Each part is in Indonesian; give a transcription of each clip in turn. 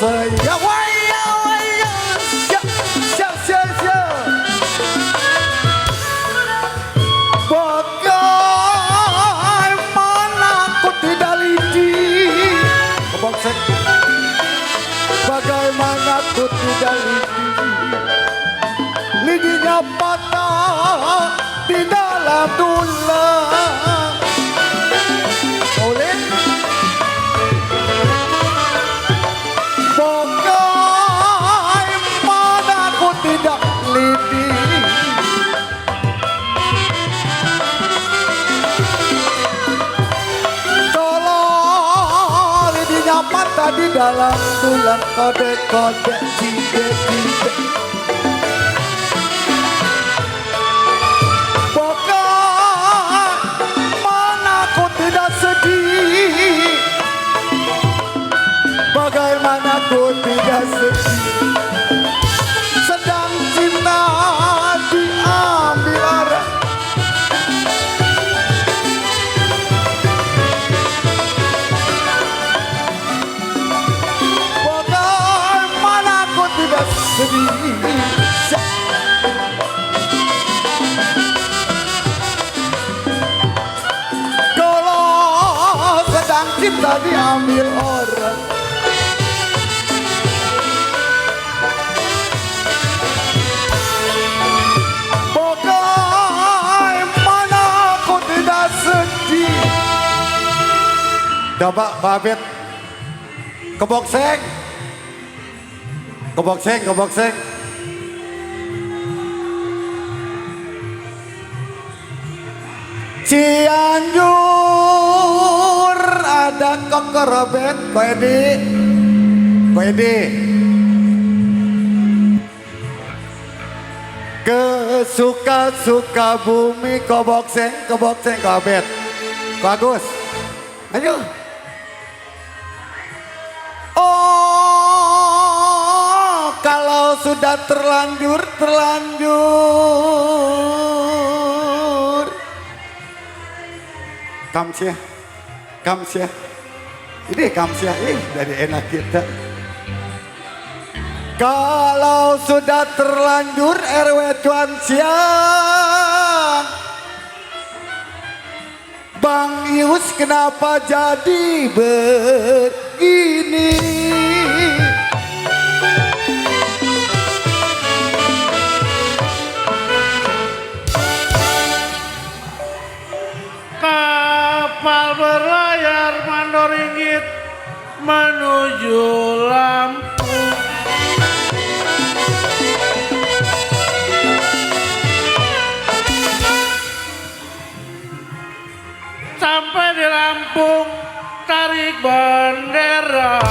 saya waya waya siap siap siap bagaimana aku tidak lidi kebongsek bagaimana aku tidak lidi lidinya patah di dalam tulang oleh bagaimana aku tidak lidi kalau lidinya patah di dalam tulang kode-kode cide-cide bagaimana aku tidak sedih sedang cinta diambil arah bagaimana aku tidak sedih kalau sedang cinta diambil orang coba babet kebokseng kebokseng kebokseng Cianjur ada kokorobet Koedi ke suka bumi kebokseng kobet bagus ayo. Oh, kalau sudah terlanjur kamsia ini kamsia ini dari enak kita kalau sudah terlanjur RW Cuan Siang Bang Ius kenapa jadi begini kapal berlayar Mandoringgit menuju Lampung sampai di Lampung tarik bendera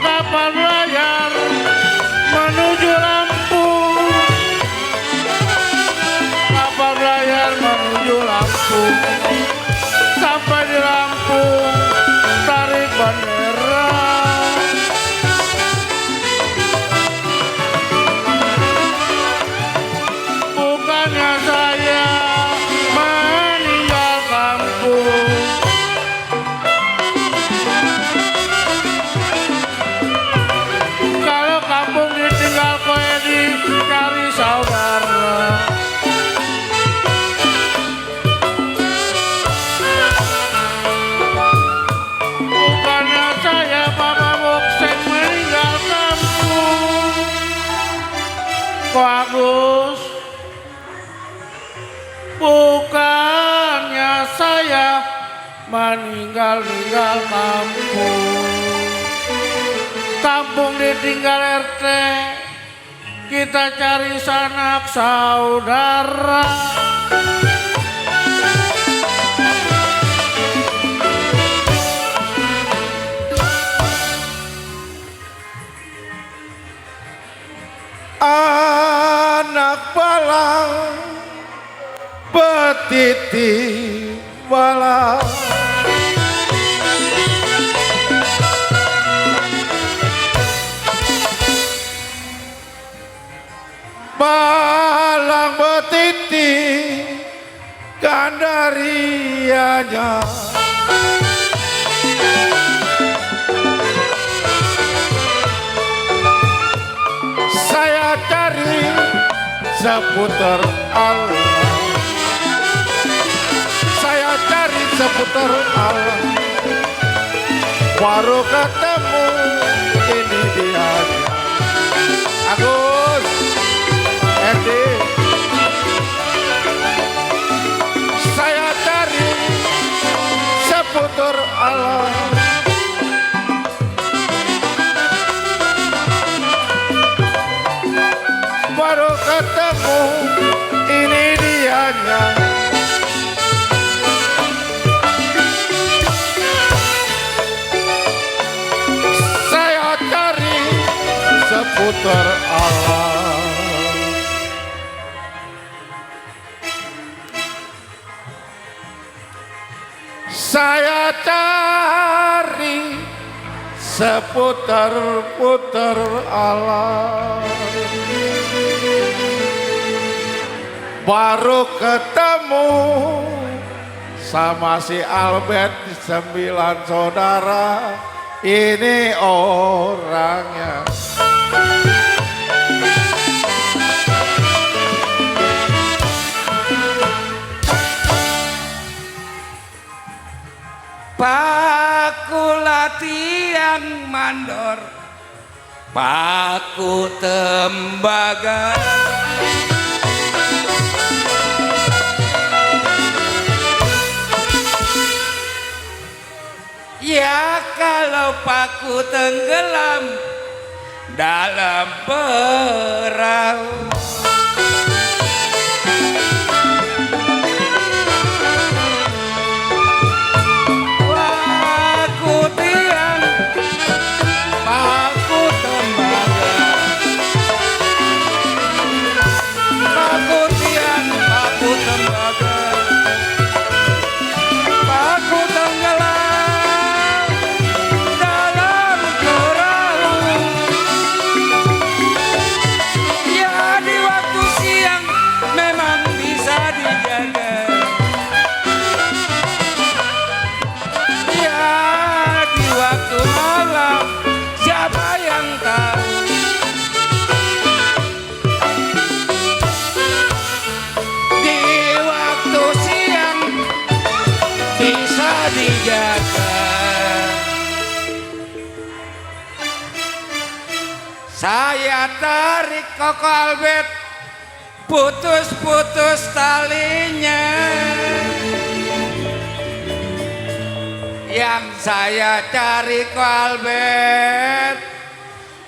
kapal berlayar menuju Lampung kapal berlayar menuju Lampung sampai di Lampung tarik bendera saya meninggal kampung kalau kampung ditinggal Koedi cari saudara bukannya saya Papa Bokseng meninggal kampung kok Agus bukannya saya meninggal kampung ditinggal RT kita cari sanak saudara anak balang petiti balang balang betiti kan Gandaria-nya. Saya cari seputar alam. Saya cari seputar alam. Baru ketemu ini dia. Agus, Edi. Saya cari seputar alam. Baru ketemu ini dianya. Saya cari seputar alam. Saya cari seputar-putar alam. Baru ketemu sama si Albert 9 saudara. Ini orangnya. Paku latihan mandor, paku tembaga. Ya kalau paku tenggelam dalam perahu. Paku tiang, paku tembaga. Paku tiang, paku tembaga. Paku tenggelam dalam perahu. Ya di waktu siang memang bisa dijaga. Ya di waktu malam siapa yang tahu. Di waktu siang bisa dijaga. Saya tarik Koko Albert, putus-putus talinya. Yang saya cari Koko Albert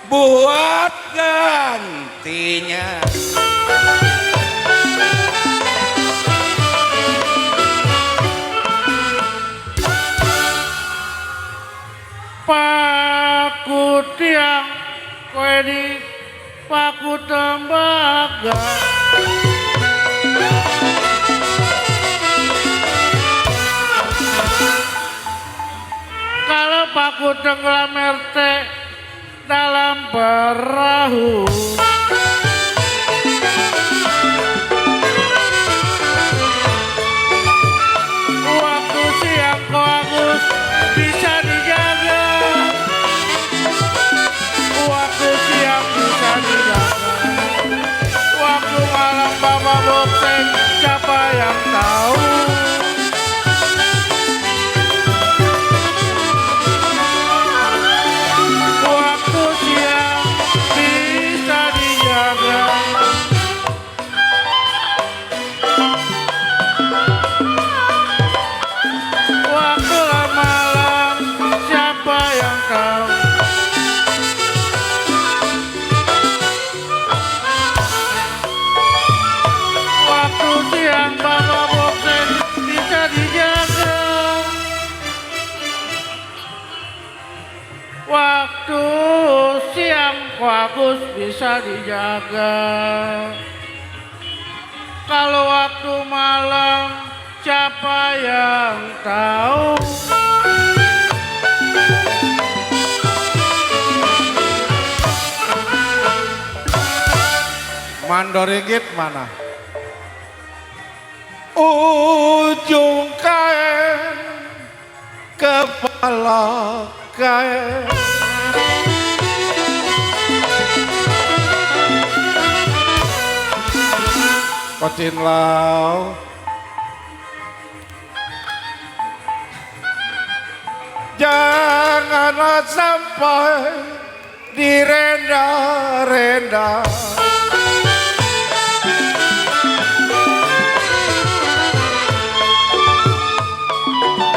buat gantinya. Paku tiang, kowe di paku tembaga. Kalau paku tenggelam RT dalam perahu. Waktu siang kau Agus bisa dijaga. Waktu siang bisa dijaga. Waktu malam Bapak bokseng siapa yang tahu. Waktu siang bisa dijaga. Waktu malam siapa yang tahu. Waktu siang Bapak bokseng bisa dijaga. Waktu siang Ko Agus bisa dijaga. Kalau waktu malam siapa yang tahu. Mandoringgit mana? ujung kain kepala kain Kocin lau janganlah sampai direnda-renda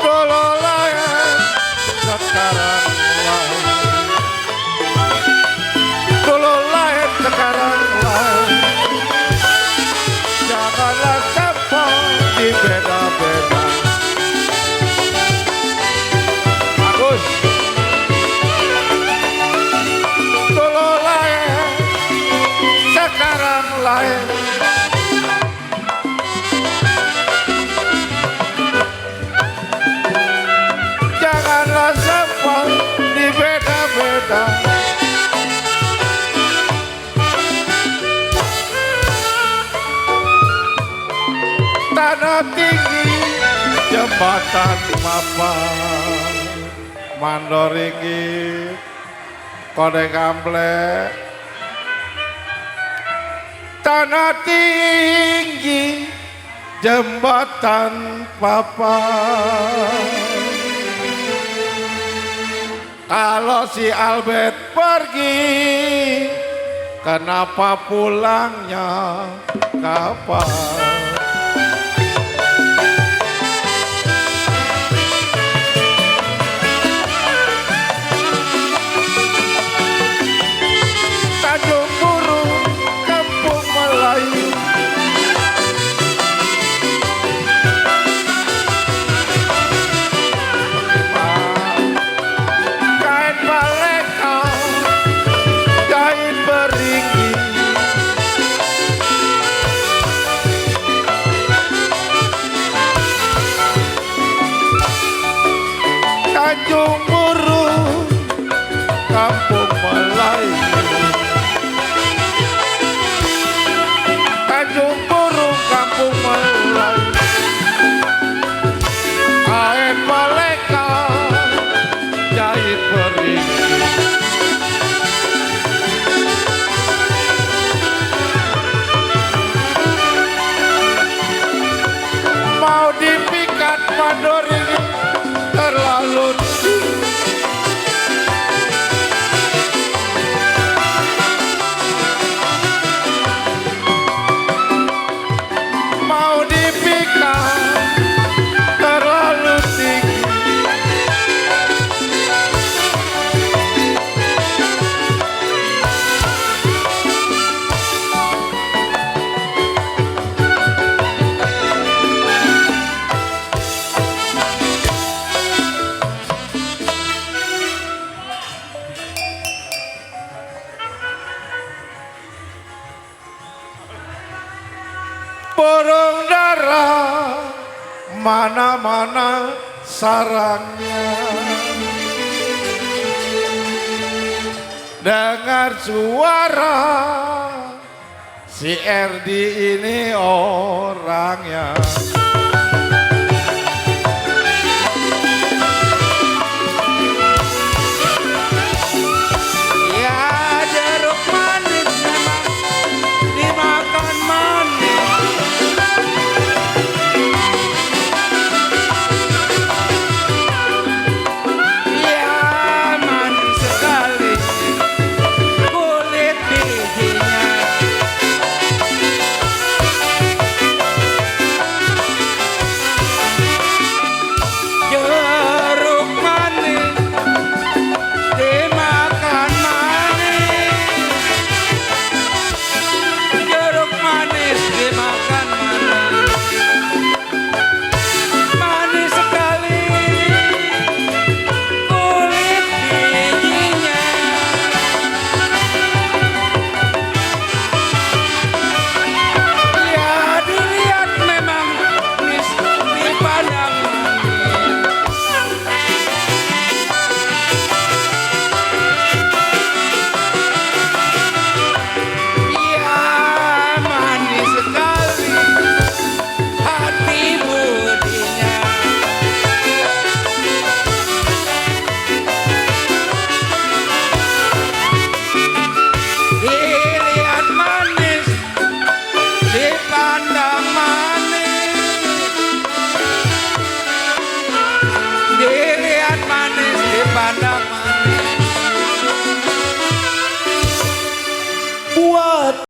dulu lain sekarang lain dulu lain sekarang lain janganlah sampai dibeda-beda Agus dulu lain sekarang lain janganlah sampai dibeda-beda tanah tinggi jembatan mapan mandor ringgit kode kamplek tanah tinggi jembatan papan kalau si Albert pergi kenapa pulangnya kapan Tanjung Buru, Kampung Melayu kain baleka kain beringgi Tanjung Buru, Kampung Melayu Tanjung Buru, Kampung Melayu kain baleka jahit beringgi mau dipikat mandor ini terlalu mau dipikat terlalu tinggi burung dara mana-mana sarangnya dengar suara si Erdi ini orangnya